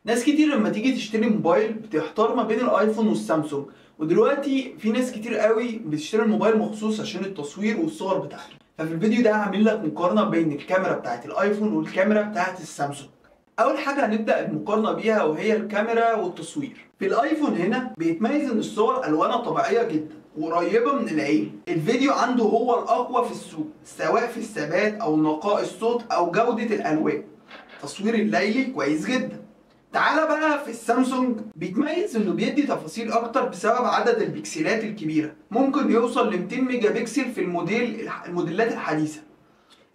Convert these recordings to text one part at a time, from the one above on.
ناس كتير لما تيجي تشتري موبايل بتحتار ما بين الايفون والسامسونج، ودلوقتي في ناس كتير قوي بتشتري الموبايل مخصوص عشان التصوير والصور بتاعته. ففي الفيديو ده هعمل لك مقارنة بين الكاميرا بتاعت الايفون والكاميرا بتاعت السامسونج. اول حاجة هنبدأ المقارنة بيها وهي الكاميرا والتصوير. في الايفون هنا بيتميز ان الصور الوانها طبيعية جدا وقريبة من العين. الفيديو عنده هو الاقوى في السوق، سواء في الثبات او نقاء الصوت او جودة الالوان. تصوير الليلي كويس جدا. تعالى بقى في السامسونج، بيتميز انه بيدي تفاصيل اكتر بسبب عدد البكسلات الكبيره، ممكن يوصل ل 200 ميجا بكسل في الموديلات الحديثه.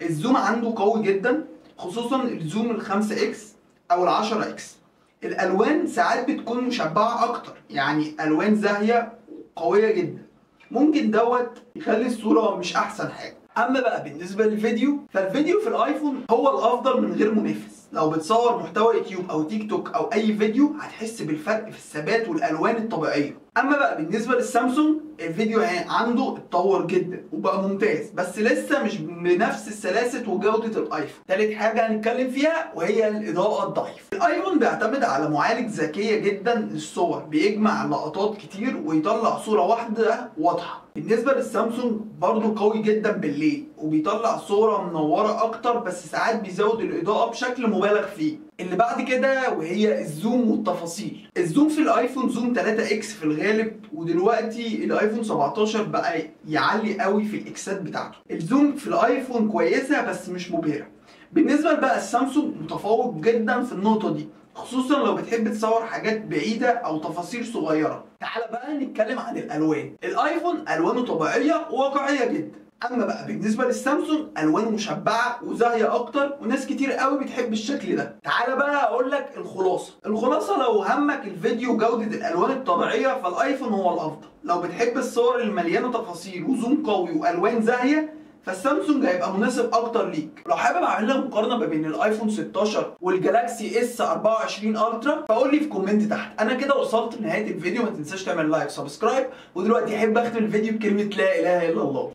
الزوم عنده قوي جدا، خصوصا الزوم ال 5 اكس او ال 10 اكس. الالوان ساعات بتكون مشبعه اكتر، يعني الوان زاهيه قويه جدا، ممكن دوت يخلي الصوره مش احسن حاجه. اما بقى بالنسبه للفيديو، فالفيديو في الايفون هو الافضل من غير منافس. لو بتصور محتوى يوتيوب او تيك توك او اي فيديو هتحس بالفرق في الثبات والالوان الطبيعيه. اما بقى بالنسبه للسامسونج، الفيديو عنده اتطور جدا وبقى ممتاز، بس لسه مش بنفس السلاسه وجوده الايفون. تالت حاجه هنتكلم فيها وهي الاضاءه الضعيفه. الايفون بيعتمد على معالج ذكيه جدا للصور، بيجمع لقطات كتير ويطلع صوره واحده واضحه. بالنسبه للسامسونج برضه قوي جدا بالليل وبيطلع صوره منوره اكتر، بس ساعات بيزود الاضاءه بشكل مبالغ فيه. اللي بعد كده وهي الزوم والتفاصيل. الزوم في الايفون زوم 3 اكس في الغالب، ودلوقتي الايفون 17 بقى يعلي قوي في الاكسات بتاعته. الزوم في الايفون كويسه بس مش مبهره. بالنسبه بقى السامسونج متفوق جدا في النقطه دي، خصوصا لو بتحب تصور حاجات بعيده او تفاصيل صغيره. تعال بقى نتكلم عن الالوان. الايفون الوانه طبيعيه وواقعيه جدا، اما بقى بالنسبه للسامسونج الوانه مشبعه وزاهيه اكتر، وناس كتير قوي بتحب الشكل ده. تعالى بقى اقول لك الخلاصه لو همك الفيديو وجوده الالوان الطبيعيه فالايفون هو الافضل. لو بتحب الصور المليانه تفاصيل وزوم قوي والوان زاهيه فالسامسونج هيبقى مناسب اكتر ليك. لو حابب اعمل لك مقارنه ما بين الايفون 16 والجالاكسي اس 24 الترا فقول لي في كومنت تحت. انا كده وصلت لنهايه الفيديو، ما تنساش تعمل لايك سبسكرايب. ودلوقتي احب اختم الفيديو بكلمه لا اله الا الله.